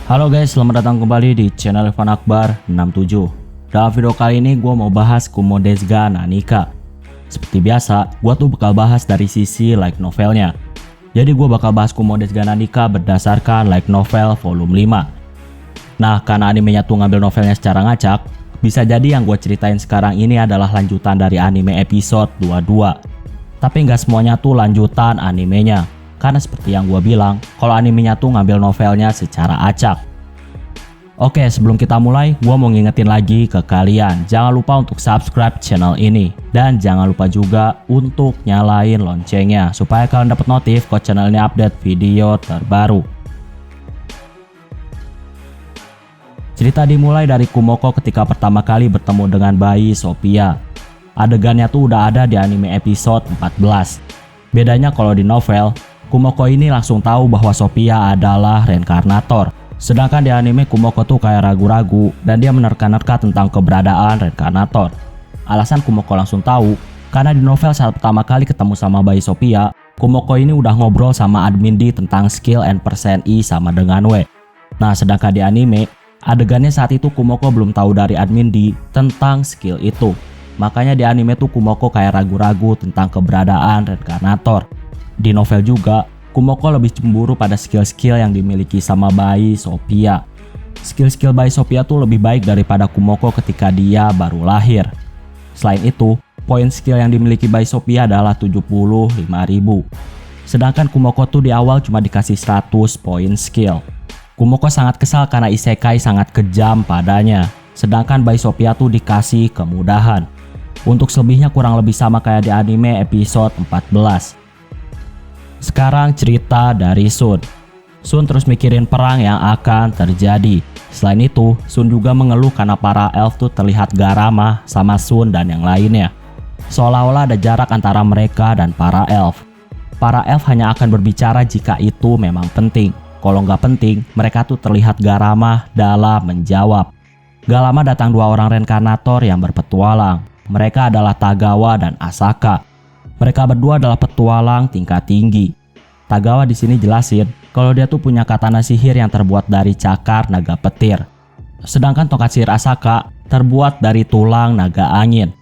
Halo guys, selamat datang kembali di channel Irfan Akbar 67. Dalam video kali ini gue mau bahas Kumo Desu ga Nanika. Seperti biasa, gue tuh bakal bahas dari sisi light novelnya. Jadi gue bakal bahas Kumo Desu ga Nanika berdasarkan light novel volume 5. Nah, karena animenya tuh ngambil novelnya secara ngacak, bisa jadi yang gue ceritain sekarang ini adalah lanjutan dari anime episode 22. Tapi nggak semuanya tuh lanjutan animenya. Karena seperti yang gue bilang, kalau animenya tuh ngambil novelnya secara acak. Oke, sebelum kita mulai, gue mau ngingetin lagi ke kalian. Jangan lupa untuk subscribe channel ini. Dan jangan lupa juga untuk nyalain loncengnya. Supaya kalian dapat notif kalau channel ini update video terbaru. Cerita dimulai dari Kumoko ketika pertama kali bertemu dengan bayi Sophia. Adegannya tuh udah ada di anime episode 14. Bedanya kalau di novel, Kumoko ini langsung tahu bahwa Sophia adalah reinkarnator. Sedangkan di anime Kumoko tuh kayak ragu-ragu dan dia menerka-nerka tentang keberadaan reinkarnator. Alasan Kumoko langsung tahu, karena di novel saat pertama kali ketemu sama bayi Sophia, Kumoko ini udah ngobrol sama admin D tentang skill and percent I sama dengan W. Nah, sedangkan di anime, adegannya saat itu Kumoko belum tahu dari admin D tentang skill itu. Makanya di anime tuh Kumoko kayak ragu-ragu tentang keberadaan reinkarnator. Di novel juga, Kumoko lebih cemburu pada skill-skill yang dimiliki sama bayi Sophia. Skill-skill bayi Sophia tuh lebih baik daripada Kumoko ketika dia baru lahir. Selain itu, poin skill yang dimiliki bayi Sophia adalah 75.000. Sedangkan Kumoko tuh di awal cuma dikasih 100 poin skill. Kumoko sangat kesal karena isekai sangat kejam padanya. Sedangkan bayi Sophia tuh dikasih kemudahan. Untuk selebihnya kurang lebih sama kayak di anime episode 14. Sekarang cerita dari Sun. Sun terus mikirin perang yang akan terjadi. Selain itu, Sun juga mengeluh karena para elf tuh terlihat gak ramah sama Sun dan yang lainnya. Seolah-olah ada jarak antara mereka dan para elf. Para elf hanya akan berbicara jika itu memang penting. Kalau nggak penting, mereka tuh terlihat gak ramah dalam menjawab. Gak lama datang dua orang reinkarnator yang berpetualang. Mereka adalah Tagawa dan Asaka. Mereka berdua adalah petualang tingkat tinggi. Tagawa di sini jelasin kalau dia tuh punya katana sihir yang terbuat dari cakar naga petir. Sedangkan tongkat sihir Asaka terbuat dari tulang naga angin.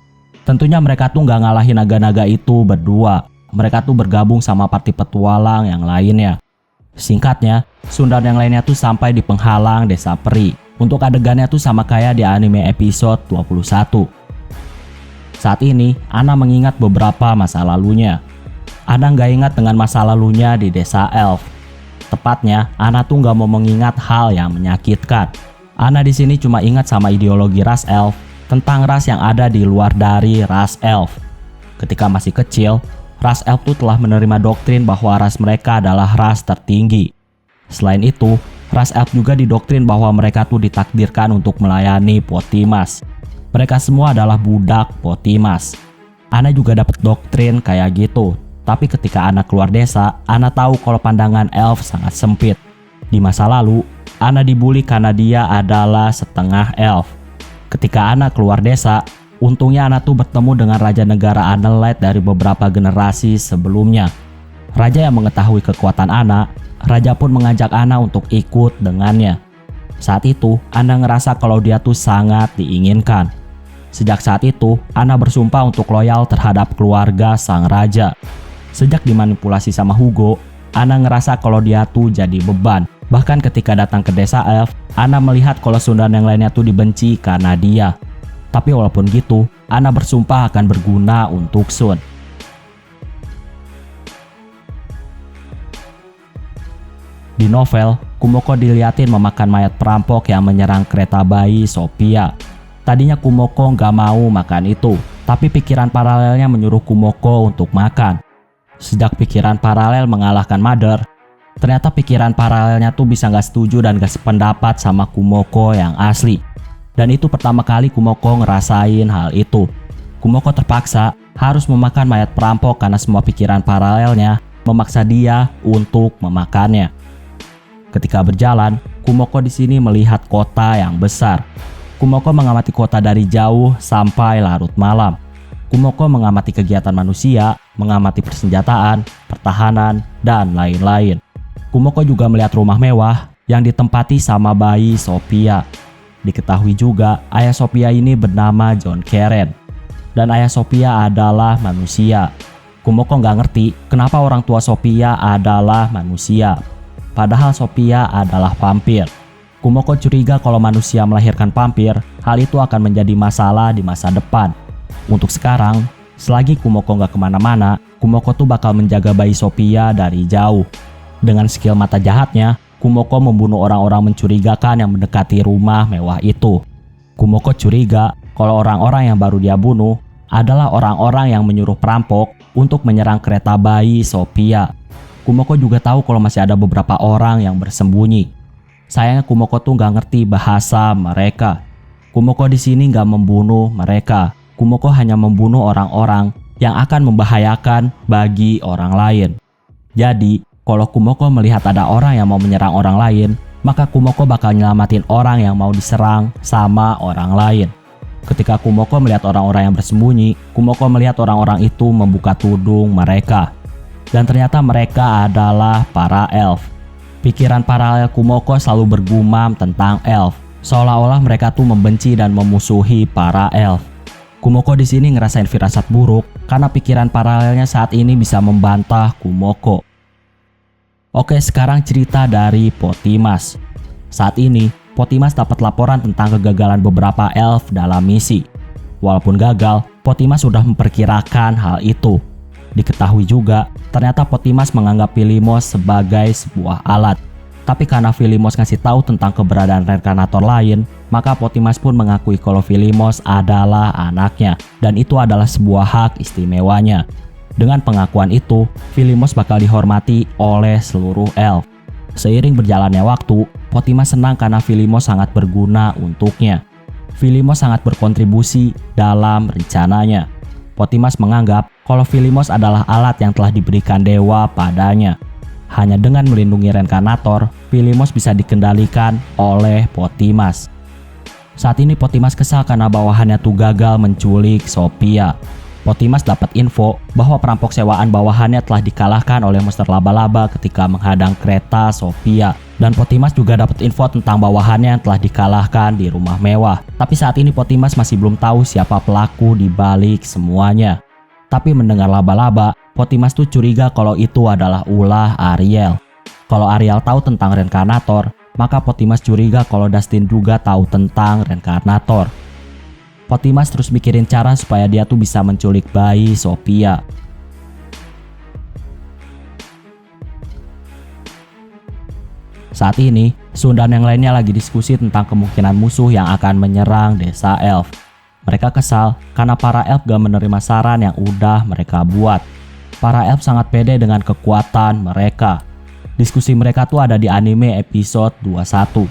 Tentunya mereka tuh nggak ngalahin naga-naga itu berdua. Mereka tuh bergabung sama party petualang yang lainnya. Singkatnya, Sun dan yang lainnya tuh sampai di penghalang desa peri. Untuk adegannya tuh sama kayak di anime episode 21. Saat ini, Ana mengingat beberapa masa lalunya. Ana nggak ingat dengan masa lalunya di desa elf. Tepatnya, Ana tuh nggak mau mengingat hal yang menyakitkan. Ana di sini cuma ingat sama ideologi ras elf tentang ras yang ada di luar dari ras elf. Ketika masih kecil, ras elf tuh telah menerima doktrin bahwa ras mereka adalah ras tertinggi. Selain itu, ras elf juga didoktrin bahwa mereka tuh ditakdirkan untuk melayani Potimas. Mereka semua adalah budak Potimas. Ana juga dapat doktrin kayak gitu. Tapi ketika Ana keluar desa, Ana tahu kalau pandangan elf sangat sempit. Di masa lalu, Ana dibully karena dia adalah setengah elf. Ketika Ana keluar desa, untungnya Ana tuh bertemu dengan Raja Negara Annelite dari beberapa generasi sebelumnya. Raja yang mengetahui kekuatan Ana, Raja pun mengajak Ana untuk ikut dengannya. Saat itu, Ana ngerasa kalau dia tuh sangat diinginkan. Sejak saat itu, Ana bersumpah untuk loyal terhadap keluarga sang raja. Sejak dimanipulasi sama Hugo, Ana ngerasa kalau dia tuh jadi beban. Bahkan ketika datang ke desa elf, Ana melihat kalau Sun dan yang lainnya tuh dibenci karena dia. Tapi walaupun gitu, Ana bersumpah akan berguna untuk Sun. Di novel, Kumoko diliatin memakan mayat perampok yang menyerang kereta bayi Sophia. Tadinya Kumoko nggak mau makan itu, tapi pikiran paralelnya menyuruh Kumoko untuk makan. Sejak pikiran paralel mengalahkan Mother, ternyata pikiran paralelnya tuh bisa nggak setuju dan nggak sependapat sama Kumoko yang asli. Dan itu pertama kali Kumoko ngerasain hal itu. Kumoko terpaksa harus memakan mayat perampok karena semua pikiran paralelnya memaksa dia untuk memakannya. Ketika berjalan, Kumoko di sini melihat kota yang besar. Kumoko mengamati kota dari jauh sampai larut malam. Kumoko mengamati kegiatan manusia, mengamati persenjataan, pertahanan, dan lain-lain. Kumoko juga melihat rumah mewah, yang ditempati sama bayi Sophia. Diketahui juga ayah Sophia ini bernama John Karen dan ayah Sophia adalah manusia. Kumoko nggak ngerti kenapa orang tua Sophia adalah manusia, padahal Sophia adalah vampir. Kumoko curiga kalau manusia melahirkan vampir, hal itu akan menjadi masalah di masa depan. Untuk sekarang, selagi Kumoko nggak kemana-mana, Kumoko tuh bakal menjaga bayi Sophia dari jauh. Dengan skill mata jahatnya, Kumoko membunuh orang-orang mencurigakan yang mendekati rumah mewah itu. Kumoko curiga kalau orang-orang yang baru dia bunuh adalah orang-orang yang menyuruh perampok untuk menyerang kereta bayi Sophia. Kumoko juga tahu kalau masih ada beberapa orang yang bersembunyi. Sayangnya Kumoko tuh nggak ngerti bahasa mereka. Kumoko di sini nggak membunuh mereka. Kumoko hanya membunuh orang-orang yang akan membahayakan bagi orang lain. Jadi, kalau Kumoko melihat ada orang yang mau menyerang orang lain, maka Kumoko bakal nyelamatin orang yang mau diserang sama orang lain. Ketika Kumoko melihat orang-orang yang bersembunyi, Kumoko melihat orang-orang itu membuka tudung mereka. Dan ternyata mereka adalah para elf. Pikiran paralel Kumoko selalu bergumam tentang elf, seolah-olah mereka tuh membenci dan memusuhi para elf. Kumoko di sini ngerasain firasat buruk karena pikiran paralelnya saat ini bisa membantah Kumoko. Oke, sekarang cerita dari Potimas. Saat ini, Potimas dapat laporan tentang kegagalan beberapa elf dalam misi. Walaupun gagal, Potimas sudah memperkirakan hal itu. Diketahui juga, ternyata Potimas menganggap Filimos sebagai sebuah alat. Tapi karena Filimos ngasih tahu tentang keberadaan reinkarnator lain, maka Potimas pun mengakui kalau Filimos adalah anaknya, dan itu adalah sebuah hak istimewanya. Dengan pengakuan itu, Filimos bakal dihormati oleh seluruh elf. Seiring berjalannya waktu, Potimas senang karena Filimos sangat berguna untuknya. Filimos sangat berkontribusi dalam rencananya. Potimas menganggap kalau Filimos adalah alat yang telah diberikan dewa padanya. Hanya dengan melindungi reinkarnator, Filimos bisa dikendalikan oleh Potimas. Saat ini Potimas kesal karena bawahannya tuh gagal menculik Sophia. Potimas dapat info bahwa perampok sewaan bawahannya telah dikalahkan oleh monster laba-laba ketika menghadang kereta Sophia. Dan Potimas juga dapat info tentang bawahannya yang telah dikalahkan di rumah mewah. Tapi saat ini Potimas masih belum tahu siapa pelaku di balik semuanya. Tapi mendengar laba-laba, Potimas tuh curiga kalau itu adalah ulah Ariel. Kalau Ariel tahu tentang reinkarnator, maka Potimas curiga kalau Dustin juga tahu tentang reinkarnator. Potimas terus mikirin cara supaya dia tuh bisa menculik bayi Sophia. Saat ini, Sun dan yang lainnya lagi diskusi tentang kemungkinan musuh yang akan menyerang desa elf. Mereka kesal karena para elf gak menerima saran yang udah mereka buat. Para elf sangat pede dengan kekuatan mereka. Diskusi mereka tuh ada di anime episode 21.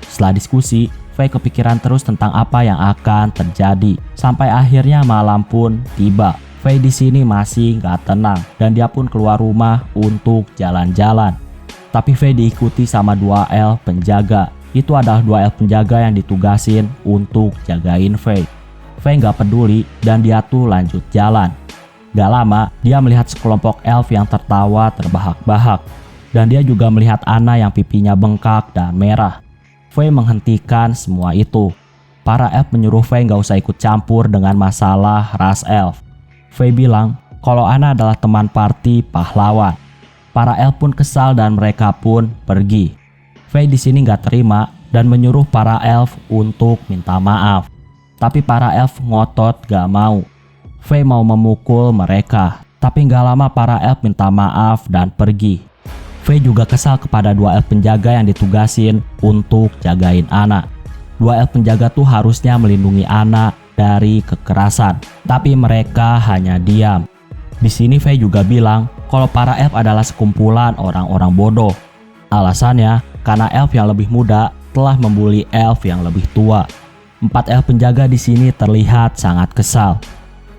Setelah diskusi, Faye kepikiran terus tentang apa yang akan terjadi. Sampai akhirnya malam pun tiba. Faye di sini masih gak tenang dan dia pun keluar rumah untuk jalan-jalan. Tapi Faye diikuti sama 2 elf penjaga. Itu adalah 2 elf penjaga yang ditugasin untuk jagain Faye. Faye gak peduli dan dia tuh lanjut jalan. Gak lama, dia melihat sekelompok elf yang tertawa terbahak-bahak. Dan dia juga melihat Anna yang pipinya bengkak dan merah. Faye menghentikan semua itu. Para elf menyuruh Faye gak usah ikut campur dengan masalah ras elf. Faye bilang kalau Anna adalah teman party pahlawan. Para elf pun kesal dan mereka pun pergi. Faye di sini gak terima dan menyuruh para elf untuk minta maaf. Tapi para elf ngotot gak mau. Faye mau memukul mereka. Tapi gak lama para elf minta maaf dan pergi. Faye juga kesal kepada 2 elf penjaga yang ditugasin untuk jagain Anna. 2 elf penjaga tuh harusnya melindungi Anna dari kekerasan, tapi mereka hanya diam. Di sini Faye juga bilang kalau para elf adalah sekumpulan orang-orang bodoh. Alasannya karena elf yang lebih muda telah membuli elf yang lebih tua. 4 elf penjaga di sini terlihat sangat kesal.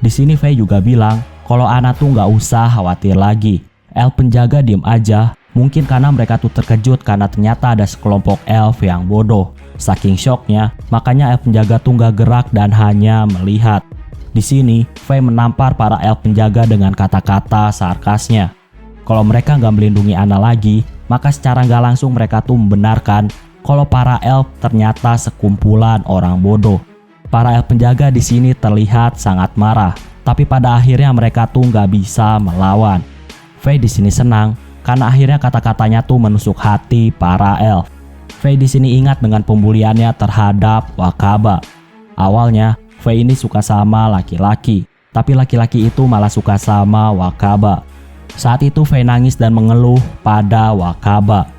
Di sini Faye juga bilang kalau Anna tuh nggak usah khawatir lagi. Elf penjaga diem aja. Mungkin karena mereka tuh terkejut karena ternyata ada sekelompok elf yang bodoh. Saking shocknya, makanya elf penjaga tuh gak gerak dan hanya melihat. Di sini, Faye menampar para elf penjaga dengan kata-kata sarkasnya. Kalau mereka gak melindungi Anna lagi, maka secara nggak langsung mereka tuh membenarkan kalau para elf ternyata sekumpulan orang bodoh. Para elf penjaga di sini terlihat sangat marah, tapi pada akhirnya mereka tuh nggak bisa melawan. Faye di sini senang karena akhirnya kata-katanya tuh menusuk hati para elf. Faye di sini ingat dengan pembuliannya terhadap Wakaba. Awalnya Faye ini suka sama laki-laki, tapi laki-laki itu malah suka sama Wakaba. Saat itu Faye nangis dan mengeluh pada Wakaba.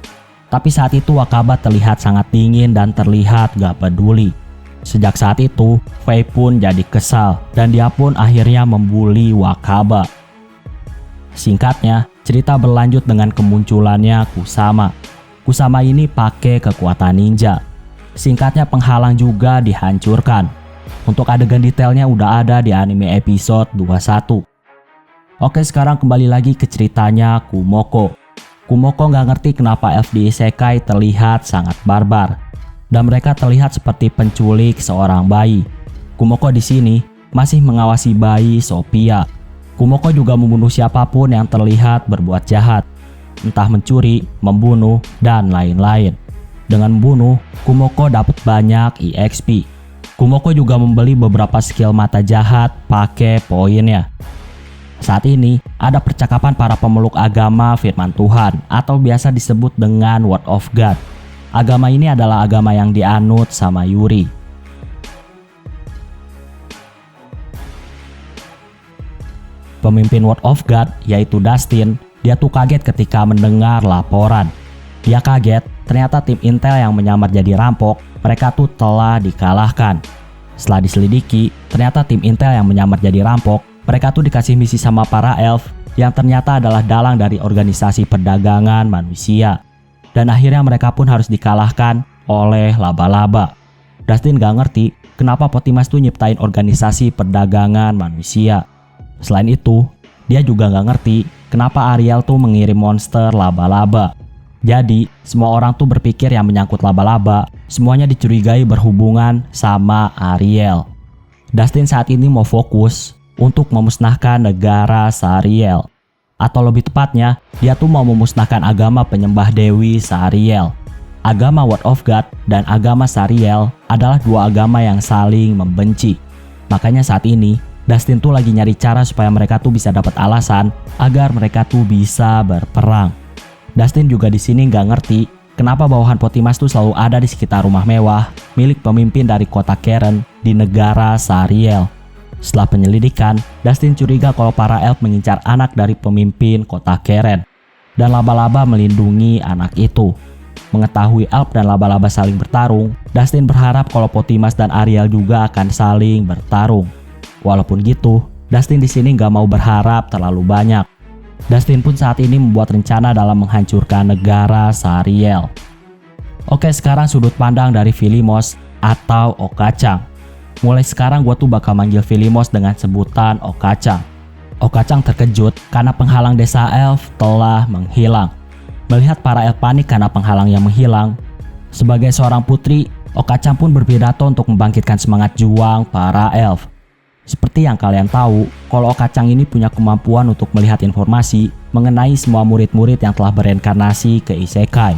Tapi saat itu Wakaba terlihat sangat dingin dan terlihat gak peduli. Sejak saat itu, Faye pun jadi kesal dan dia pun akhirnya membuli Wakaba. Singkatnya, cerita berlanjut dengan kemunculannya Kusama. Kusama ini pakai kekuatan ninja. Singkatnya, penghalang juga dihancurkan. Untuk adegan detailnya udah ada di anime episode 21. Oke, sekarang kembali lagi ke ceritanya Kumoko. Kumoko nggak ngerti kenapa elf di isekai terlihat sangat barbar. Dan mereka terlihat seperti penculik seorang bayi. Kumoko di sini masih mengawasi bayi Sophia. Kumoko juga membunuh siapapun yang terlihat berbuat jahat, entah mencuri, membunuh, dan lain-lain. Dengan membunuh, Kumoko dapat banyak EXP. Kumoko juga membeli beberapa skill mata jahat pakai poinnya. Saat ini ada percakapan para pemeluk agama firman Tuhan atau biasa disebut dengan Word of God. Agama ini adalah agama yang dianut sama Yuri. Pemimpin Word of God yaitu Dustin, dia tuh kaget ketika mendengar laporan. Dia kaget, ternyata tim intel yang menyamar jadi rampok, mereka tuh telah dikalahkan. Setelah diselidiki, ternyata tim intel yang menyamar jadi rampok, mereka tuh dikasih misi sama para elf yang ternyata adalah dalang dari organisasi perdagangan manusia. Dan akhirnya mereka pun harus dikalahkan oleh laba-laba. Dustin gak ngerti kenapa Potimas tuh nyiptain organisasi perdagangan manusia. Selain itu, dia juga gak ngerti kenapa Ariel tuh mengirim monster laba-laba. Jadi, semua orang tuh berpikir yang menyangkut laba-laba, semuanya dicurigai berhubungan sama Ariel. Dustin saat ini mau fokus untuk memusnahkan negara Sariel. Atau lebih tepatnya, dia tuh mau memusnahkan agama penyembah Dewi Sariel. Agama Word of God dan agama Sariel adalah dua agama yang saling membenci. Makanya saat ini, Dustin tuh lagi nyari cara supaya mereka tuh bisa dapat alasan agar mereka tuh bisa berperang. Dustin juga di sini nggak ngerti kenapa bawahan Potimas tuh selalu ada di sekitar rumah mewah milik pemimpin dari kota Keren di negara Sariel. Setelah penyelidikan, Dustin curiga kalau para elf mengincar anak dari pemimpin kota Keren. Dan laba-laba melindungi anak itu. Mengetahui elf dan laba-laba saling bertarung, Dustin berharap kalau Potimas dan Ariel juga akan saling bertarung. Walaupun gitu, Dustin di sini nggak mau berharap terlalu banyak. Dustin pun saat ini membuat rencana dalam menghancurkan negara Sariel. Oke, sekarang sudut pandang dari Filimos atau Okacang. Mulai sekarang gue tuh bakal manggil Filimos dengan sebutan Okacang. Okacang terkejut karena penghalang desa elf telah menghilang. Melihat para elf panik karena penghalang yang menghilang, sebagai seorang putri, Okacang pun berpidato untuk membangkitkan semangat juang para elf. Seperti yang kalian tahu, kalau Okacang ini punya kemampuan untuk melihat informasi mengenai semua murid-murid yang telah bereinkarnasi ke isekai.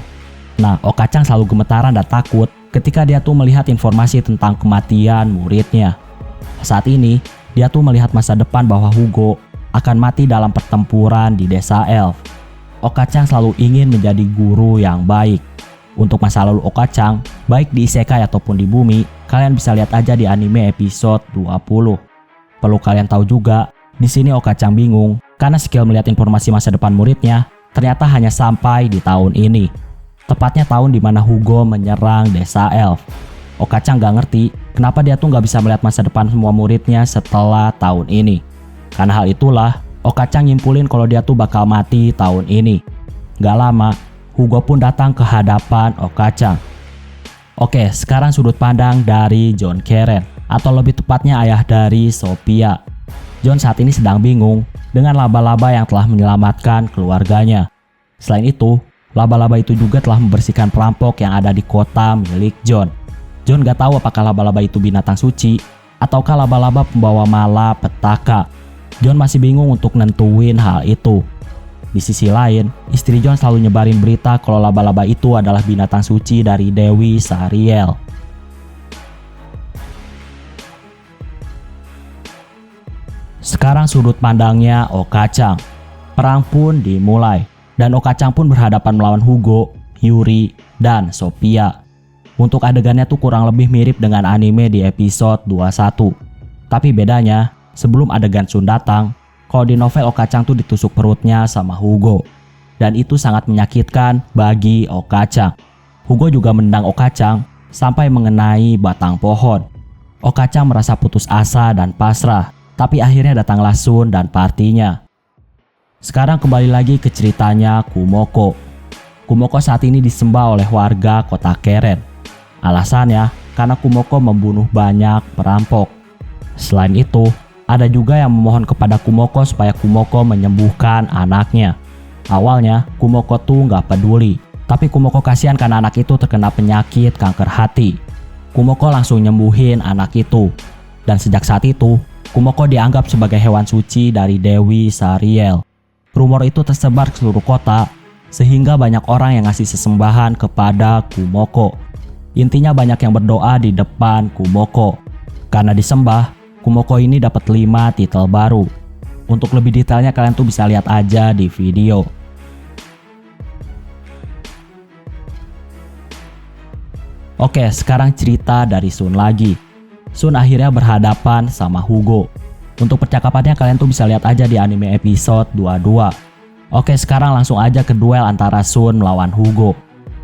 Nah, Okacang selalu gemetaran dan takut ketika dia tuh melihat informasi tentang kematian muridnya. Saat ini, dia tuh melihat masa depan bahwa Hugo akan mati dalam pertempuran di desa elf. Okacang selalu ingin menjadi guru yang baik. Untuk masa lalu Okacang, baik di isekai ataupun di bumi, kalian bisa lihat aja di anime episode 20. Perlu kalian tahu juga, di sini Okacang bingung karena skill melihat informasi masa depan muridnya ternyata hanya sampai di tahun ini. Tepatnya tahun di mana Hugo menyerang desa elf. Okacang gak ngerti kenapa dia tuh gak bisa melihat masa depan semua muridnya setelah tahun ini. Karena hal itulah, Okacang nyimpulin kalau dia tuh bakal mati tahun ini. Gak lama, Hugo pun datang ke hadapan Okacang. Oke, sekarang sudut pandang dari John Keren, atau lebih tepatnya ayah dari Sophia. John saat ini sedang bingung dengan laba-laba yang telah menyelamatkan keluarganya. Selain itu, laba-laba itu juga telah membersihkan perampok yang ada di kota milik John. John gak tahu apakah laba-laba itu binatang suci ataukah laba-laba pembawa malapetaka. John masih bingung untuk nentuin hal itu. Di sisi lain, istri Jon selalu nyebarin berita kalau laba-laba itu adalah binatang suci dari Dewi Sariel. Sekarang sudut pandangnya Okacang. Perang pun dimulai, dan Okacang pun berhadapan melawan Hugo, Yuri, dan Sophia. Untuk adegannya tuh kurang lebih mirip dengan anime di episode 21. Tapi bedanya, sebelum adegan Sun datang, kalau di novel Okacang tuh ditusuk perutnya sama Hugo. Dan itu sangat menyakitkan bagi Okacang. Hugo juga menendang Okacang sampai mengenai batang pohon. Okacang merasa putus asa dan pasrah. Tapi akhirnya datanglah Sun dan partinya. Sekarang kembali lagi ke ceritanya Kumoko. Kumoko saat ini disembah oleh warga kota Keren. Alasannya karena Kumoko membunuh banyak perampok. Selain itu, ada juga yang memohon kepada Kumoko supaya Kumoko menyembuhkan anaknya. Awalnya Kumoko tuh nggak peduli, tapi Kumoko kasihan karena anak itu terkena penyakit kanker hati. Kumoko langsung nyembuhin anak itu. Dan sejak saat itu, Kumoko dianggap sebagai hewan suci dari Dewi Sariel. Rumor itu tersebar ke seluruh kota, sehingga banyak orang yang ngasih sesembahan kepada Kumoko. Intinya banyak yang berdoa di depan Kumoko. Karena disembah, Kumoko ini dapat 5 titel baru. Untuk lebih detailnya kalian tuh bisa lihat aja di video. Oke, sekarang cerita dari Sun lagi. Sun akhirnya berhadapan sama Hugo. Untuk percakapannya kalian tuh bisa lihat aja di anime episode 22. Oke, sekarang langsung aja ke duel antara Sun melawan Hugo.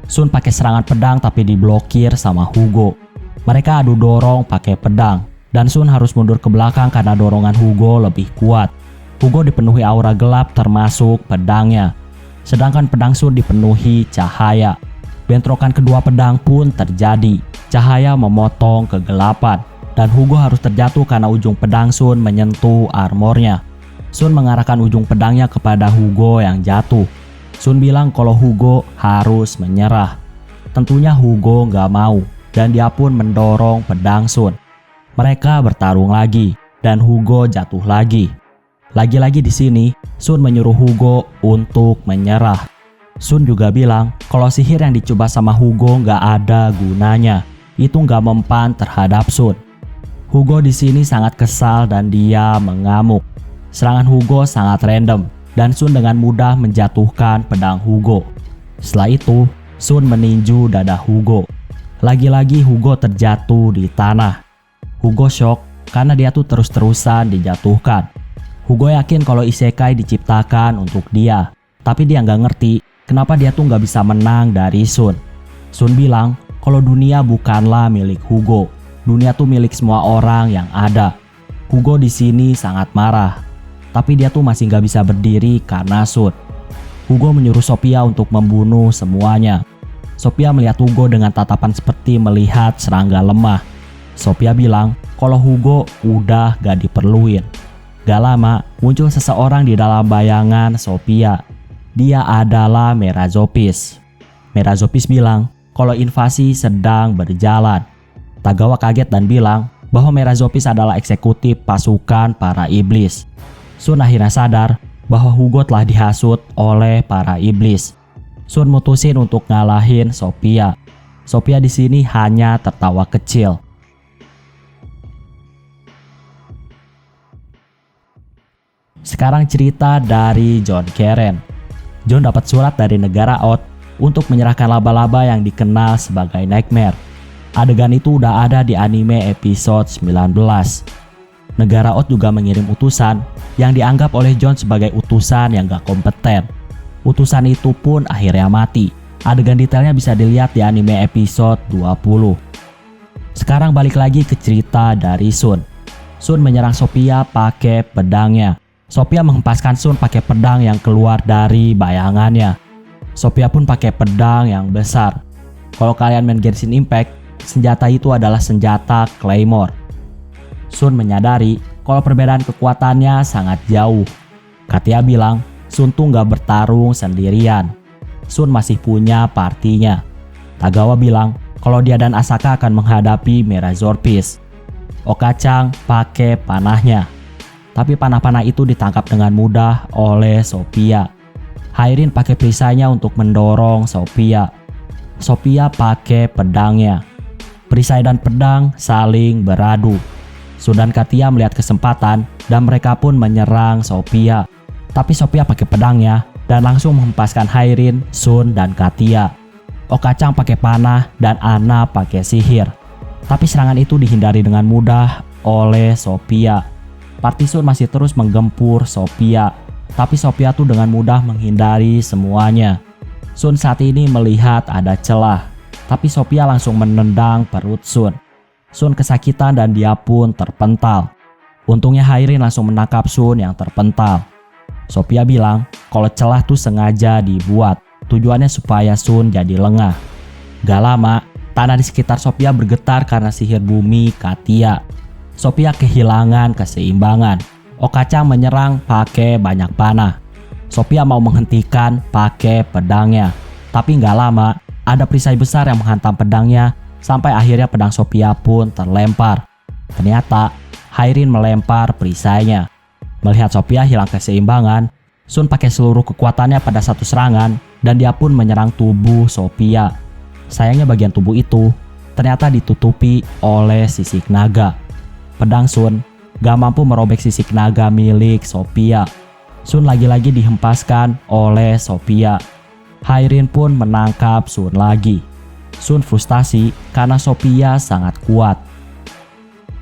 Sun pakai serangan pedang tapi diblokir sama Hugo. Mereka adu dorong pakai pedang dan Sun harus mundur ke belakang karena dorongan Hugo lebih kuat. Hugo dipenuhi aura gelap termasuk pedangnya. Sedangkan pedang Sun dipenuhi cahaya. Bentrokan kedua pedang pun terjadi. Cahaya memotong kegelapan. Dan Hugo harus terjatuh karena ujung pedang Sun menyentuh armornya. Sun mengarahkan ujung pedangnya kepada Hugo yang jatuh. Sun bilang kalau Hugo harus menyerah. Tentunya Hugo nggak mau dan dia pun mendorong pedang Sun. Mereka bertarung lagi dan Hugo jatuh lagi. Lagi-lagi di sini Sun menyuruh Hugo untuk menyerah. Sun juga bilang kalau sihir yang dicoba sama Hugo nggak ada gunanya. Itu nggak mempan terhadap Sun. Hugo di sini sangat kesal dan dia mengamuk. Serangan Hugo sangat random dan Sun dengan mudah menjatuhkan pedang Hugo. Setelah itu, Sun meninju dada Hugo. Lagi-lagi Hugo terjatuh di tanah. Hugo shock karena dia tuh terus-terusan dijatuhkan. Hugo yakin kalau isekai diciptakan untuk dia, tapi dia nggak ngerti kenapa dia tuh nggak bisa menang dari Sun. Sun bilang kalau dunia bukanlah milik Hugo. Dunia tuh milik semua orang yang ada. Hugo di sini sangat marah, tapi dia tuh masih nggak bisa berdiri karena Sun. Hugo menyuruh Sophia untuk membunuh semuanya. Sophia melihat Hugo dengan tatapan seperti melihat serangga lemah. Sophia bilang kalau Hugo udah gak diperluin. Gak lama muncul seseorang di dalam bayangan Sophia. Dia adalah Merazopis. Merazopis bilang kalau invasi sedang berjalan. Tagawa kaget dan bilang bahwa Merazopis adalah eksekutif pasukan para iblis. Sun akhirnya sadar bahwa Hugo telah dihasut oleh para iblis. Sun mutusin untuk ngalahin Sophia. Sophia di sini hanya tertawa kecil. Sekarang cerita dari John Keren. John dapat surat dari negara Oth untuk menyerahkan laba-laba yang dikenal sebagai Nightmare. Adegan itu udah ada di anime episode 19. Negara Oth juga mengirim utusan yang dianggap oleh John sebagai utusan yang gak kompeten. Utusan itu pun akhirnya mati. Adegan detailnya bisa dilihat di anime episode 20. Sekarang balik lagi ke cerita dari Sun. Sun menyerang Sophia pakai pedangnya. Sophia menghempaskan Sun pakai pedang yang keluar dari bayangannya. Sophia pun pakai pedang yang besar. Kalau kalian main Genshin Impact, senjata itu adalah senjata Claymore. Sun menyadari kalau perbedaan kekuatannya sangat jauh. Katia bilang Sun tuh gak bertarung sendirian. Sun masih punya partinya. Tagawa bilang kalau dia dan Asaka akan menghadapi Merazopis. Okacang pakai panahnya. Tapi panah-panah itu ditangkap dengan mudah oleh Sophia. Hairin pakai perisainya untuk mendorong Sophia. Sophia pakai pedangnya. Perisai dan pedang saling beradu. Sun dan Katia melihat kesempatan dan mereka pun menyerang Sophia. Tapi Sophia pakai pedangnya dan langsung menghempaskan Hairin, Sun, dan Katia. Okacang pakai panah dan Anna pakai sihir. Tapi serangan itu dihindari dengan mudah oleh Sophia. Party Sun masih terus menggempur Sophia. Tapi Sophia tuh dengan mudah menghindari semuanya. Sun saat ini melihat ada celah. Tapi Sophia langsung menendang perut Sun. Sun kesakitan dan dia pun terpental. Untungnya Hairin langsung menangkap Sun yang terpental. Sophia bilang kalau celah tuh sengaja dibuat. Tujuannya supaya Sun jadi lengah. Gak lama, tanah di sekitar Sophia bergetar karena sihir bumi Katia. Sophia kehilangan keseimbangan. Okacang menyerang pakai banyak panah. Sophia mau menghentikan pakai pedangnya. Tapi gak lama, ada perisai besar yang menghantam pedangnya sampai akhirnya pedang Sophia pun terlempar. Ternyata Hairin melempar perisainya. Melihat Sophia hilang keseimbangan, Sun pakai seluruh kekuatannya pada satu serangan dan dia pun menyerang tubuh Sophia. Sayangnya bagian tubuh itu ternyata ditutupi oleh sisik naga. Pedang Sun gak mampu merobek sisik naga milik Sophia. Sun lagi-lagi dihempaskan oleh Sophia. Hairin pun menangkap Sun lagi. Sun frustasi karena Sophia sangat kuat.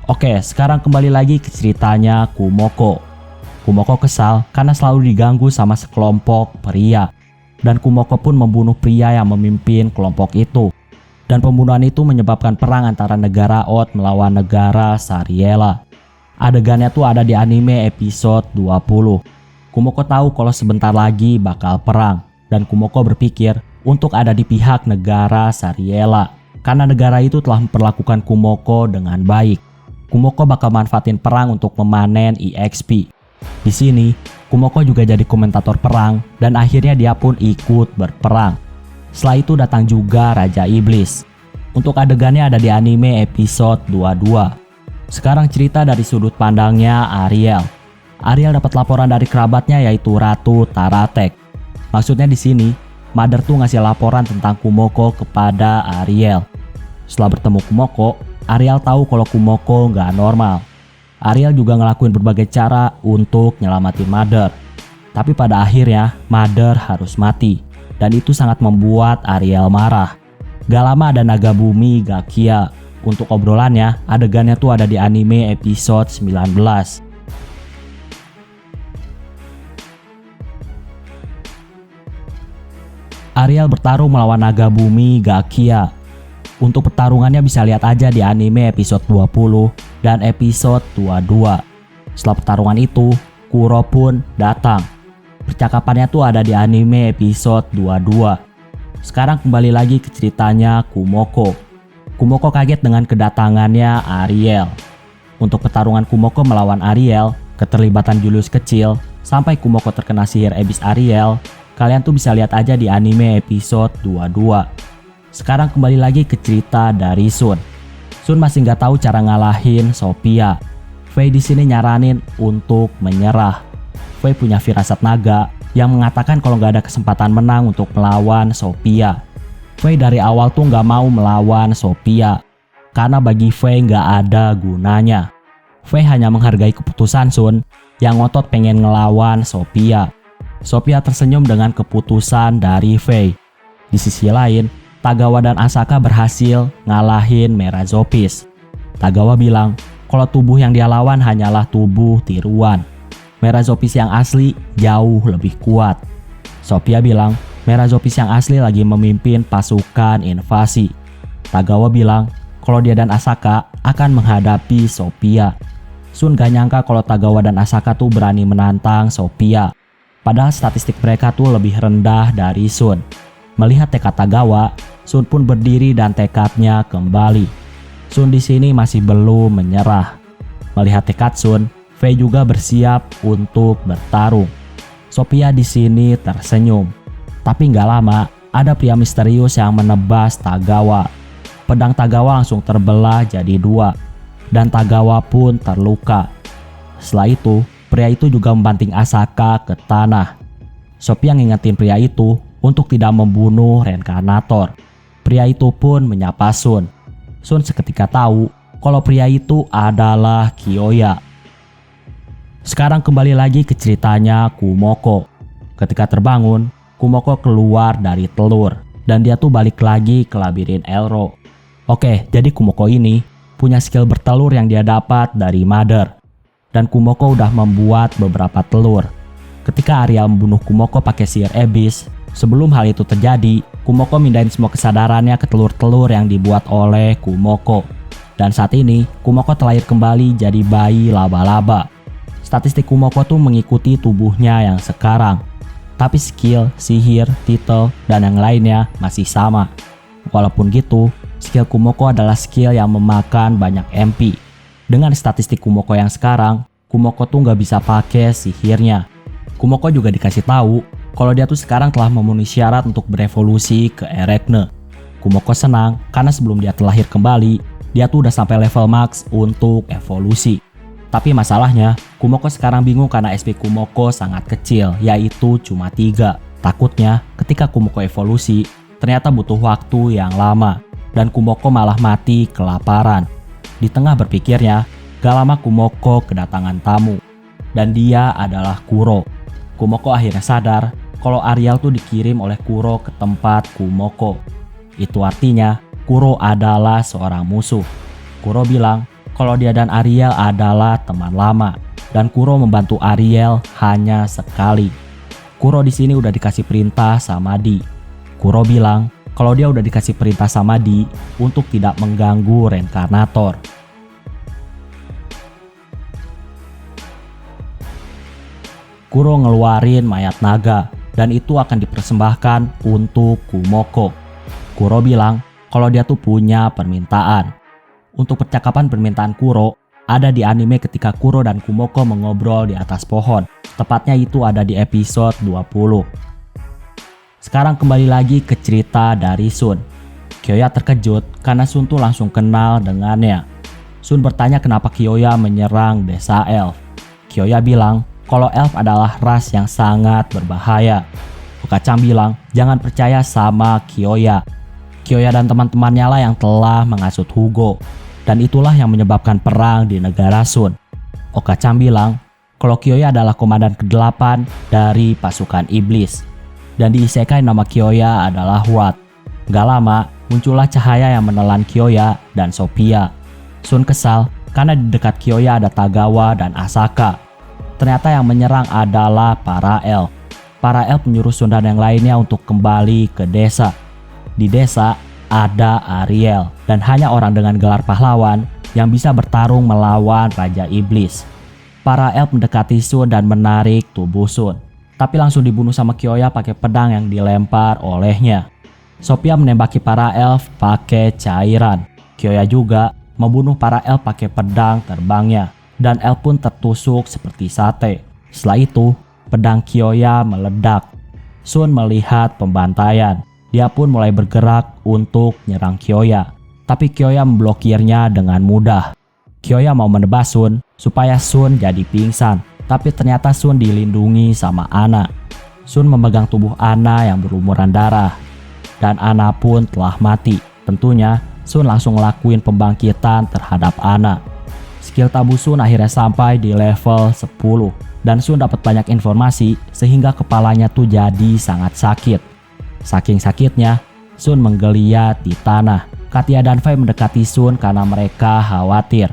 Oke, sekarang kembali lagi ke ceritanya Kumoko. Kumoko kesal karena selalu diganggu sama sekelompok pria. Dan Kumoko pun membunuh pria yang memimpin kelompok itu. Dan pembunuhan itu menyebabkan perang antara negara Oth melawan negara Sariella. Adegannya tuh ada di anime episode 20. Kumoko tahu kalau sebentar lagi bakal perang. Dan Kumoko berpikir untuk ada di pihak negara Sariella. Karena negara itu telah memperlakukan Kumoko dengan baik. Kumoko bakal manfaatin perang untuk memanen EXP. Di sini, Kumoko juga jadi komentator perang dan akhirnya dia pun ikut berperang. Setelah itu datang juga Raja Iblis. Untuk adegannya ada di anime episode 22. Sekarang cerita dari sudut pandangnya Ariel. Ariel dapat laporan dari kerabatnya yaitu Ratu Taratek. Maksudnya di sini, Mother tuh ngasih laporan tentang Kumoko kepada Ariel. Setelah bertemu Kumoko, Ariel tahu kalau Kumoko nggak normal. Ariel juga ngelakuin berbagai cara untuk nyelamatin Mother. Tapi pada akhirnya, Mother harus mati. Dan itu sangat membuat Ariel marah. Gak lama ada naga bumi Gakia. Untuk obrolannya, adegannya tuh ada di anime episode 19. Ariel bertarung melawan naga bumi Gakia. Untuk pertarungannya bisa lihat aja di anime episode 20 dan episode 22. Setelah pertarungan itu, Kuro pun datang. Percakapannya tuh ada di anime episode 22. Sekarang kembali lagi ke ceritanya Kumoko. Kumoko kaget dengan kedatangannya Ariel. Untuk pertarungan Kumoko melawan Ariel, keterlibatan Julius kecil, sampai Kumoko terkena sihir Abyss Ariel, kalian tuh bisa lihat aja di anime episode 22. Sekarang kembali lagi ke cerita dari Sun. Sun masih nggak tahu cara ngalahin Sophia. Faye di sini nyaranin untuk menyerah. Faye punya firasat naga yang mengatakan kalau nggak ada kesempatan menang untuk melawan Sophia. Faye dari awal tuh nggak mau melawan Sophia karena bagi Faye nggak ada gunanya. Faye hanya menghargai keputusan Sun yang ngotot pengen ngelawan Sophia. Sophia tersenyum dengan keputusan dari Faye. Di sisi lain, Tagawa dan Asaka berhasil ngalahin Merazopis. Tagawa bilang kalau tubuh yang dia lawan hanyalah tubuh tiruan. Merazopis yang asli jauh lebih kuat. Sophia bilang Merazopis yang asli lagi memimpin pasukan invasi. Tagawa bilang kalau dia dan Asaka akan menghadapi Sophia. Sun gak nyangka kalau Tagawa dan Asaka tuh berani menantang Sophia. Padahal statistik mereka tuh lebih rendah dari Sun. Melihat tekad Tagawa, Sun pun berdiri dan tekadnya kembali. Sun di sini masih belum menyerah. Melihat tekad Sun, Faye juga bersiap untuk bertarung. Sophia di sini tersenyum. Tapi nggak lama, ada pria misterius yang menebas Tagawa. Pedang Tagawa langsung terbelah jadi dua. Dan Tagawa pun terluka. Setelah itu, pria itu juga membanting Asaka ke tanah. Sophia ngingetin pria itu untuk tidak membunuh reinkarnator. Pria itu pun menyapa Sun. Sun seketika tahu kalau pria itu adalah Kyoya. Sekarang kembali lagi ke ceritanya Kumoko. Ketika terbangun, Kumoko keluar dari telur dan dia tuh balik lagi ke labirin Elro. Oke, jadi Kumoko ini punya skill bertelur yang dia dapat dari Mother. Dan Kumoko udah membuat beberapa telur. Ketika Ariel membunuh Kumoko pakai sihir Abyss, sebelum hal itu terjadi, Kumoko mindahin semua kesadarannya ke telur-telur yang dibuat oleh Kumoko. Dan saat ini, Kumoko terlahir kembali jadi bayi laba-laba. Statistik Kumoko tuh mengikuti tubuhnya yang sekarang. Tapi skill, sihir, titel, dan yang lainnya masih sama. Walaupun gitu, skill Kumoko adalah skill yang memakan banyak MP. Dengan statistik Kumoko yang sekarang, Kumoko tuh nggak bisa pakai sihirnya. Kumoko juga dikasih tahu kalau dia tuh sekarang telah memenuhi syarat untuk berevolusi ke Erekne. Kumoko senang karena sebelum dia terlahir kembali, dia tuh udah sampai level max untuk evolusi. Tapi masalahnya, Kumoko sekarang bingung karena SP Kumoko sangat kecil, yaitu cuma 3. Takutnya, ketika Kumoko evolusi, ternyata butuh waktu yang lama, dan Kumoko malah mati kelaparan. Di tengah berpikirnya, gak lama Kumoko kedatangan tamu, dan dia adalah Kuro. Kumoko akhirnya sadar kalau Ariel tuh dikirim oleh Kuro ke tempat Kumoko. Itu artinya Kuro adalah seorang musuh. Kuro bilang kalau dia dan Ariel adalah teman lama dan Kuro membantu Ariel hanya sekali. Kuro di sini udah dikasih perintah sama Di. Kuro bilang kalau dia udah dikasih perintah sama Di untuk tidak mengganggu reinkarnator. Kuro ngeluarin mayat naga dan itu akan dipersembahkan untuk Kumoko. Kuro bilang kalau dia tuh punya permintaan. Untuk percakapan permintaan Kuro ada di anime ketika Kuro dan Kumoko mengobrol di atas pohon. Tepatnya itu ada di episode 20. Sekarang kembali lagi ke cerita dari Sun. Kyoya terkejut karena Sun tuh langsung kenal dengannya. Sun bertanya kenapa Kyoya menyerang desa elf. Kyoya bilang kalau elf adalah ras yang sangat berbahaya. Okacang bilang jangan percaya sama Kyoya. Kyoya dan teman-temannya lah yang telah menghasut Hugo. Dan itulah yang menyebabkan perang di negara Sun. Okacang bilang kalau Kyoya adalah komandan ke-8 dari pasukan iblis. Dan di isekai nama Kyoya adalah Wat. Gak lama muncullah cahaya yang menelan Kyoya dan Sophia. Sun kesal karena di dekat Kyoya ada Tagawa dan Asaka. Ternyata yang menyerang adalah para elf. Para elf menyuruh Sun dan yang lainnya untuk kembali ke desa. Di desa ada Ariel dan hanya orang dengan gelar pahlawan yang bisa bertarung melawan Raja Iblis. Para elf mendekati Sun dan menarik tubuh Sun, tapi langsung dibunuh sama Kyoya pakai pedang yang dilempar olehnya. Sophia menembaki para elf pakai cairan. Kyoya juga membunuh para elf pakai pedang terbangnya. Dan elf pun tertusuk seperti sate. Setelah itu, pedang Kyoya meledak. Sun melihat pembantaian. Dia pun mulai bergerak untuk nyerang Kyoya. Tapi Kyoya memblokirnya dengan mudah. Kyoya mau menebas Sun supaya Sun jadi pingsan. Tapi ternyata Sun dilindungi sama Ana. Sun memegang tubuh Ana yang berlumuran darah. Dan Ana pun telah mati. Tentunya Sun langsung ngelakuin pembangkitan terhadap Ana. Skill tabu Sun akhirnya sampai di level 10 dan Sun dapat banyak informasi sehingga kepalanya tuh jadi sangat sakit. Saking sakitnya, Sun menggeliat di tanah. Katia dan Fei mendekati Sun karena mereka khawatir.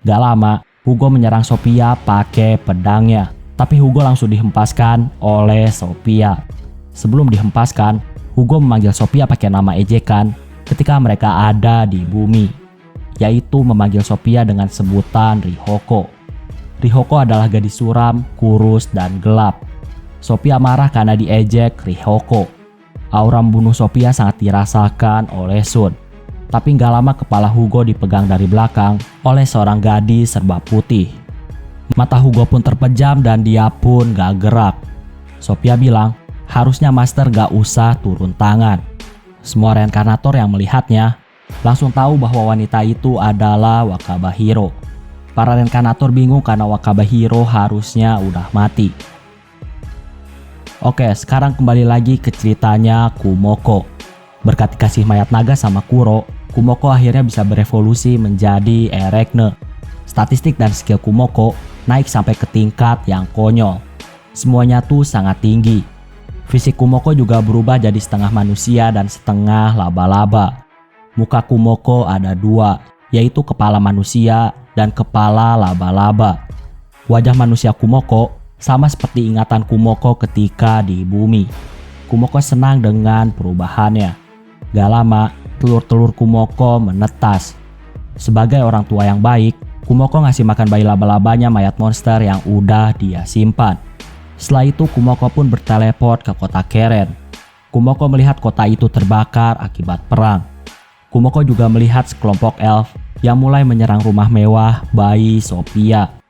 Gak lama, Hugo menyerang Sophia pakai pedangnya, tapi Hugo langsung dihempaskan oleh Sophia. Sebelum dihempaskan, Hugo memanggil Sophia pakai nama ejekan ketika mereka ada di bumi, yaitu memanggil Sophia dengan sebutan Rihoko. Rihoko adalah gadis suram, kurus, dan gelap. Sophia marah karena diejek Rihoko. Aura membunuh Sophia sangat dirasakan oleh Sun. Tapi gak lama kepala Hugo dipegang dari belakang oleh seorang gadis serba putih. Mata Hugo pun terpejam dan dia pun gak gerak. Sophia bilang, harusnya Master gak usah turun tangan. Semua reinkarnator yang melihatnya langsung tahu bahwa wanita itu adalah Wakabahiro. Para reinkarnator bingung karena Wakabahiro harusnya udah mati. Oke, sekarang kembali lagi ke ceritanya Kumoko. Berkat dikasih mayat naga sama Kuro, Kumoko akhirnya bisa berevolusi menjadi Erekne. Statistik dan skill Kumoko naik sampai ke tingkat yang konyol. Semuanya tuh sangat tinggi. Fisik Kumoko juga berubah jadi setengah manusia dan setengah laba-laba. Muka Kumoko ada dua, yaitu kepala manusia dan kepala laba-laba. Wajah manusia Kumoko sama seperti ingatan Kumoko ketika di bumi. Kumoko senang dengan perubahannya. Gak lama, telur-telur Kumoko menetas. Sebagai orang tua yang baik, Kumoko ngasih makan bayi laba-labanya mayat monster yang udah dia simpan. Setelah itu Kumoko pun berteleport ke kota Keren. Kumoko melihat kota itu terbakar akibat perang. Kumoko juga melihat sekelompok elf yang mulai menyerang rumah mewah bayi Sophia.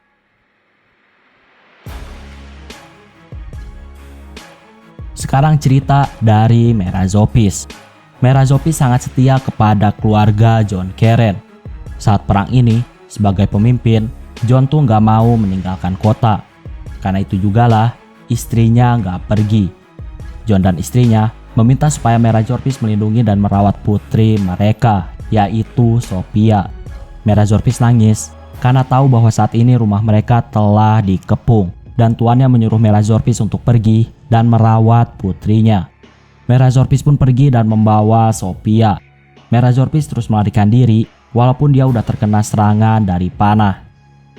Sekarang cerita dari Merazopis. Merazopis sangat setia kepada keluarga John Keren. Saat perang ini, sebagai pemimpin, John tuh gak mau meninggalkan kota. Karena itu jugalah istrinya gak pergi. John dan istrinya meminta supaya Merazopis melindungi dan merawat putri mereka, yaitu Sophia. Merazopis nangis karena tahu bahwa saat ini rumah mereka telah dikepung dan tuannya menyuruh Merazopis untuk pergi dan merawat putrinya. Merazopis pun pergi dan membawa Sophia. Merazopis terus melarikan diri walaupun dia udah terkena serangan dari panah.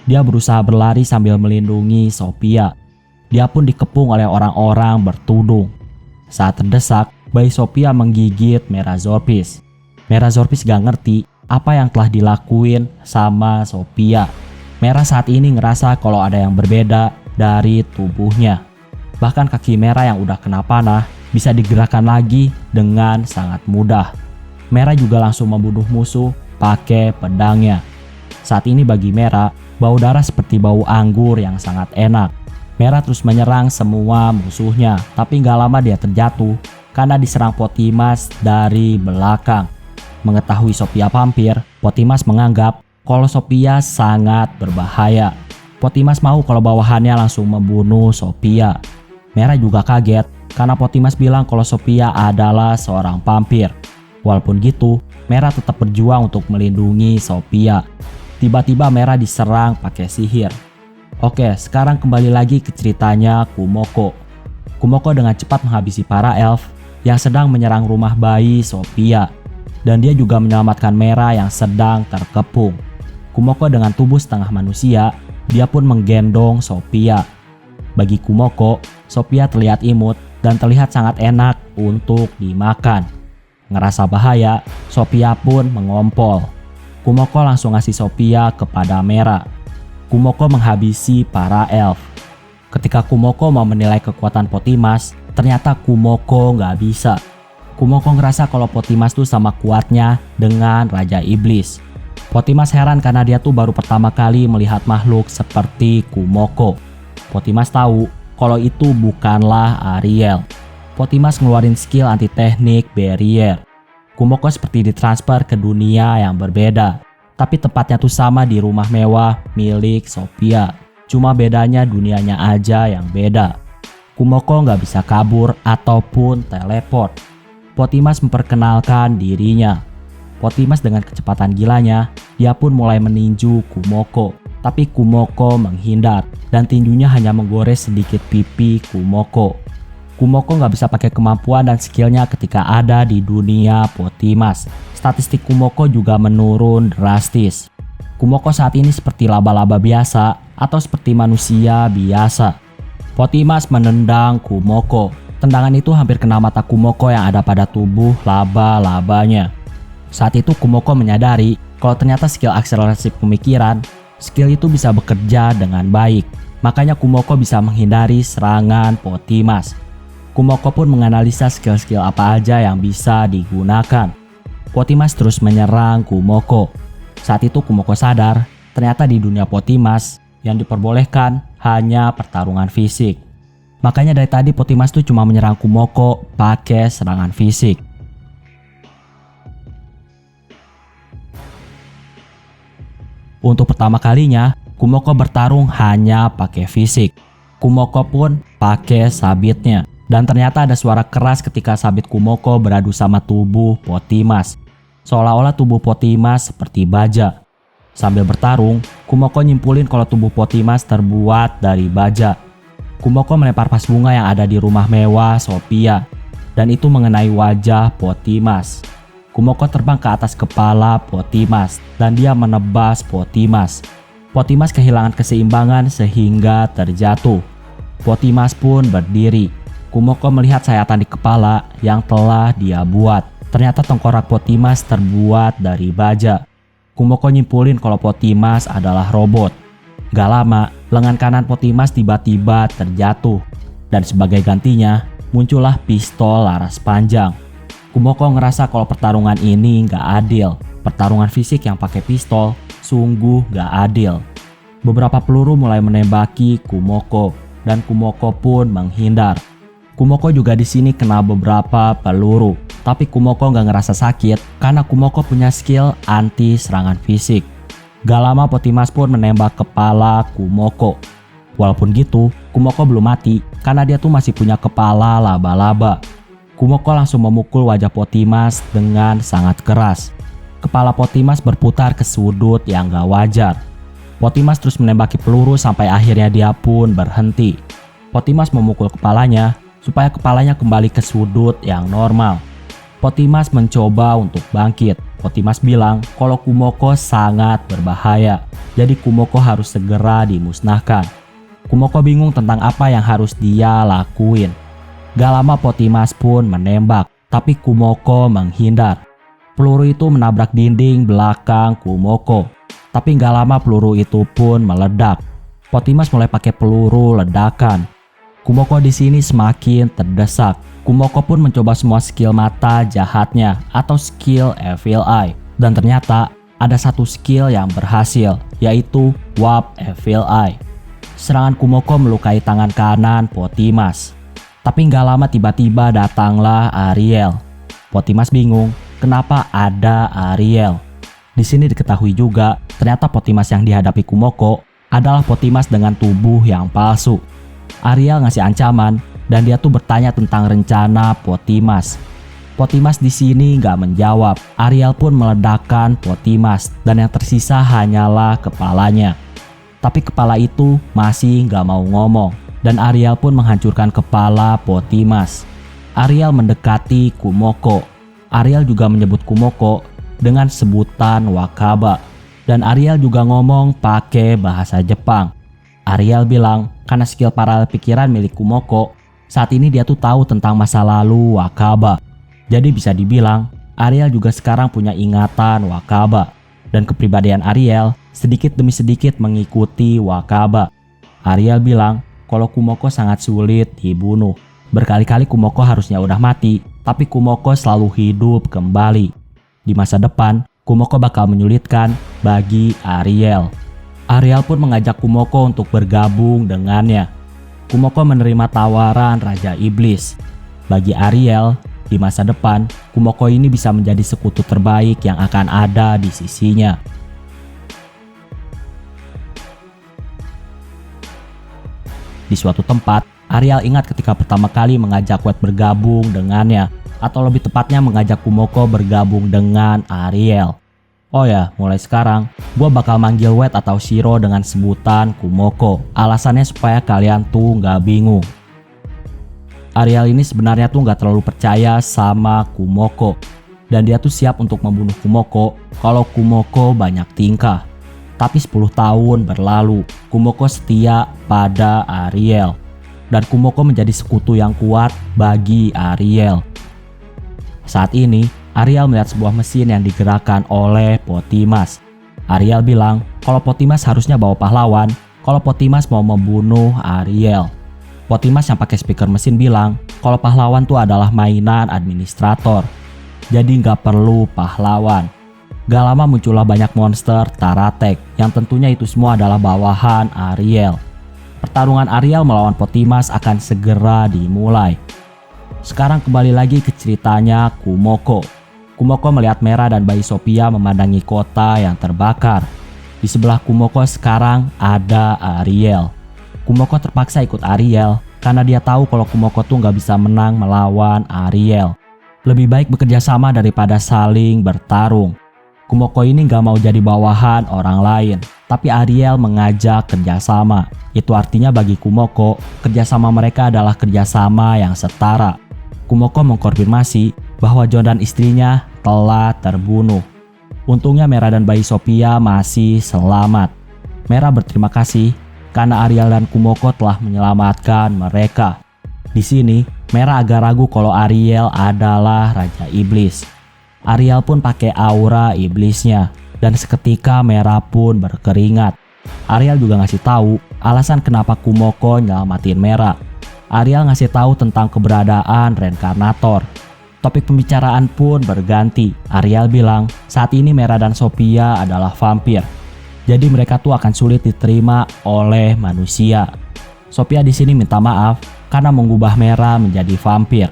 Dia berusaha berlari sambil melindungi Sophia. Dia pun dikepung oleh orang-orang bertudung. Saat terdesak, bayi Sophia menggigit Merazopis. Merazopis gak ngerti apa yang telah dilakuin sama Sophia. Merah saat ini ngerasa kalau ada yang berbeda dari tubuhnya. Bahkan kaki Merah yang udah kena panah bisa digerakkan lagi dengan sangat mudah. Merah juga langsung membunuh musuh pakai pedangnya. Saat ini bagi Merah, bau darah seperti bau anggur yang sangat enak. Merah terus menyerang semua musuhnya, tapi gak lama dia terjatuh karena diserang Potimas dari belakang. Mengetahui Sophia vampir, Potimas menganggap kalau Sophia sangat berbahaya. Potimas mau kalau bawahannya langsung membunuh Sophia. Merah juga kaget karena Potimas bilang kalau Sophia adalah seorang vampir. Walaupun gitu, Merah tetap berjuang untuk melindungi Sophia. Tiba-tiba Merah diserang pakai sihir. Oke, sekarang kembali lagi ke ceritanya Kumoko. Kumoko dengan cepat menghabisi para elf yang sedang menyerang rumah bayi Sophia. Dan dia juga menyelamatkan Merah yang sedang terkepung. Kumoko dengan tubuh setengah manusia, dia pun menggendong Sophia. Bagi Kumoko, Sophia terlihat imut dan terlihat sangat enak untuk dimakan. Ngerasa bahaya, Sophia pun mengompol. Kumoko langsung ngasih Sophia kepada Merah. Kumoko menghabisi para elf. Ketika Kumoko mau menilai kekuatan Potimas, ternyata Kumoko nggak bisa. Kumoko ngerasa kalau Potimas tuh sama kuatnya dengan Raja Iblis. Potimas heran karena dia tuh baru pertama kali melihat makhluk seperti Kumoko. Potimas tahu kalau itu bukanlah Ariel. Potimas ngeluarin skill anti-teknik barrier. Kumoko seperti ditransfer ke dunia yang berbeda. Tapi tempatnya tuh sama di rumah mewah milik Sophia. Cuma bedanya dunianya aja yang beda. Kumoko nggak bisa kabur ataupun teleport. Potimas memperkenalkan dirinya. Potimas dengan kecepatan gilanya, dia pun mulai meninju Kumoko. Tapi Kumoko menghindar dan tinjunya hanya menggores sedikit pipi Kumoko. Kumoko nggak bisa pakai kemampuan dan skillnya ketika ada di dunia Potimas. Statistik Kumoko juga menurun drastis. Kumoko saat ini seperti laba-laba biasa atau seperti manusia biasa. Potimas menendang Kumoko. Tendangan itu hampir kena mata Kumoko yang ada pada tubuh laba-labanya. Saat itu Kumoko menyadari kalau ternyata skill akselerasi pemikiran, skill itu bisa bekerja dengan baik. Makanya Kumoko bisa menghindari serangan Potimas. Kumoko pun menganalisa skill-skill apa aja yang bisa digunakan. Potimas terus menyerang Kumoko. Saat itu Kumoko sadar, ternyata di dunia Potimas yang diperbolehkan hanya pertarungan fisik. Makanya dari tadi Potimas tuh cuma menyerang Kumoko pakai serangan fisik. Untuk pertama kalinya, Kumoko bertarung hanya pakai fisik. Kumoko pun pakai sabitnya. Dan ternyata ada suara keras ketika sabit Kumoko beradu sama tubuh Potimas. Seolah-olah tubuh Potimas seperti baja. Sambil bertarung, Kumoko nyimpulin kalau tubuh Potimas terbuat dari baja. Kumoko melempar vas bunga yang ada di rumah mewah Sophia, dan itu mengenai wajah Potimas. Kumoko terbang ke atas kepala Potimas, dan dia menebas Potimas. Potimas kehilangan keseimbangan sehingga terjatuh. Potimas pun berdiri. Kumoko melihat sayatan di kepala yang telah dia buat. Ternyata tengkorak Potimas terbuat dari baja. Kumoko nyimpulin kalau Potimas adalah robot. Gak lama, lengan kanan Potimas tiba-tiba terjatuh. Dan sebagai gantinya, muncullah pistol laras panjang. Kumoko ngerasa kalau pertarungan ini gak adil. Pertarungan fisik yang pakai pistol sungguh gak adil. Beberapa peluru mulai menembaki Kumoko, dan Kumoko pun menghindar. Kumoko juga di sini kena beberapa peluru, tapi Kumoko nggak ngerasa sakit karena Kumoko punya skill anti serangan fisik. Gak lama Potimas pun menembak kepala Kumoko. Walaupun gitu, Kumoko belum mati karena dia tuh masih punya kepala laba-laba. Kumoko langsung memukul wajah Potimas dengan sangat keras. Kepala Potimas berputar ke sudut yang gak wajar. Potimas terus menembaki peluru sampai akhirnya dia pun berhenti. Potimas memukul kepalanya supaya kepalanya kembali ke sudut yang normal. Potimas mencoba untuk bangkit. Potimas bilang kalau Kumoko sangat berbahaya, jadi Kumoko harus segera dimusnahkan. Kumoko bingung tentang apa yang harus dia lakuin. Gak lama Potimas pun menembak, tapi Kumoko menghindar. Peluru itu menabrak dinding belakang Kumoko, tapi gak lama peluru itu pun meledak. Potimas mulai pakai peluru ledakan. Kumoko di sini semakin terdesak. Kumoko pun mencoba semua skill mata jahatnya atau skill Evil Eye. Dan ternyata ada satu skill yang berhasil, yaitu Warp Evil Eye. Serangan Kumoko melukai tangan kanan Potimas. Tapi nggak lama tiba-tiba datanglah Ariel. Potimas bingung kenapa ada Ariel. Di sini diketahui juga ternyata Potimas yang dihadapi Kumoko adalah Potimas dengan tubuh yang palsu. Ariel ngasih ancaman dan dia tuh bertanya tentang rencana Potimas. Potimas di sini nggak menjawab. Ariel pun meledakkan Potimas dan yang tersisa hanyalah kepalanya. Tapi kepala itu masih nggak mau ngomong dan Ariel pun menghancurkan kepala Potimas. Ariel mendekati Kumoko. Ariel juga menyebut Kumoko dengan sebutan Wakaba dan Ariel juga ngomong pakai bahasa Jepang. Ariel bilang karena skill paralel pikiran milik Kumoko, saat ini dia tuh tahu tentang masa lalu Wakaba. Jadi bisa dibilang Ariel juga sekarang punya ingatan Wakaba. Dan kepribadian Ariel sedikit demi sedikit mengikuti Wakaba. Ariel bilang kalau Kumoko sangat sulit dibunuh. Berkali-kali Kumoko harusnya udah mati, tapi Kumoko selalu hidup kembali. Di masa depan, Kumoko bakal menyulitkan bagi Ariel. Ariel pun mengajak Kumoko untuk bergabung dengannya. Kumoko menerima tawaran Raja Iblis. Bagi Ariel, di masa depan, Kumoko ini bisa menjadi sekutu terbaik yang akan ada di sisinya. Di suatu tempat, Ariel ingat ketika pertama kali mengajak Wade bergabung dengannya, atau lebih tepatnya mengajak Kumoko bergabung dengan Ariel. Oh ya, mulai sekarang, gue bakal manggil Wade atau Shiro dengan sebutan Kumoko. Alasannya supaya kalian tuh nggak bingung. Ariel ini sebenarnya tuh nggak terlalu percaya sama Kumoko. Dan dia tuh siap untuk membunuh Kumoko kalau Kumoko banyak tingkah. Tapi 10 tahun berlalu, Kumoko setia pada Ariel. Dan Kumoko menjadi sekutu yang kuat bagi Ariel. Saat ini, Ariel melihat sebuah mesin yang digerakkan oleh Potimas. Ariel bilang kalau Potimas harusnya bawa pahlawan kalau Potimas mau membunuh Ariel. Potimas yang pakai speaker mesin bilang kalau pahlawan tuh adalah mainan administrator. Jadi nggak perlu pahlawan. Gak lama muncullah banyak monster Taratek yang tentunya itu semua adalah bawahan Ariel. Pertarungan Ariel melawan Potimas akan segera dimulai. Sekarang kembali lagi ke ceritanya Kumoko. Kumoko melihat Mera dan bayi Sophia memandangi kota yang terbakar. Di sebelah Kumoko sekarang ada Ariel. Kumoko terpaksa ikut Ariel karena dia tahu kalau Kumoko tuh nggak bisa menang melawan Ariel. Lebih baik bekerja sama daripada saling bertarung. Kumoko ini nggak mau jadi bawahan orang lain, tapi Ariel mengajak kerjasama. Itu artinya bagi Kumoko, kerjasama mereka adalah kerjasama yang setara. Kumoko mengkonfirmasi bahwa John dan istrinya telah terbunuh. Untungnya Mera dan bayi Sophia masih selamat. Mera berterima kasih karena Ariel dan Kumoko telah menyelamatkan mereka. Di sini, Mera agak ragu kalau Ariel adalah Raja Iblis. Ariel pun pakai aura iblisnya, dan seketika Mera pun berkeringat. Ariel juga ngasih tahu alasan kenapa Kumoko nyelamatin Mera. Ariel ngasih tahu tentang keberadaan reinkarnator. Topik pembicaraan pun berganti. Ariel bilang saat ini Mera dan Sophia adalah vampir. Jadi mereka tuh akan sulit diterima oleh manusia. Sophia di sini minta maaf karena mengubah Mera menjadi vampir.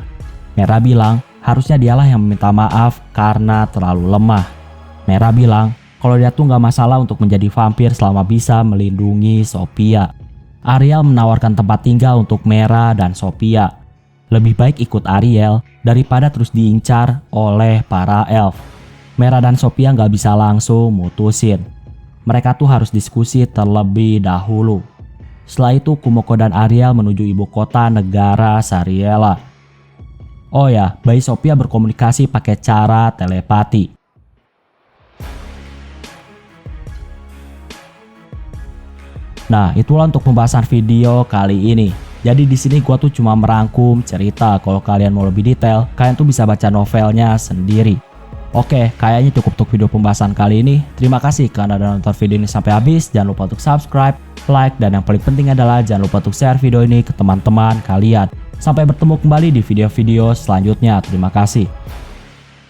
Mera bilang harusnya dialah yang meminta maaf karena terlalu lemah. Mera bilang kalau dia tuh gak masalah untuk menjadi vampir selama bisa melindungi Sophia. Ariel menawarkan tempat tinggal untuk Mera dan Sophia. Lebih baik ikut Ariel daripada terus diincar oleh para elf. Mera dan Sophia gak bisa langsung mutusin. Mereka tuh harus diskusi terlebih dahulu. Setelah itu Kumoko dan Ariel menuju ibu kota negara Sariela. Oh ya, bayi Sophia berkomunikasi pakai cara telepati. Nah, itulah untuk pembahasan video kali ini. Jadi di sini gua tuh cuma merangkum cerita. Kalau kalian mau lebih detail, kalian tuh bisa baca novelnya sendiri. Oke, kayaknya cukup untuk video pembahasan kali ini. Terima kasih karena udah nonton video ini sampai habis. Jangan lupa untuk subscribe, like, dan yang paling penting adalah jangan lupa untuk share video ini ke teman-teman kalian. Sampai bertemu kembali di video-video selanjutnya. Terima kasih.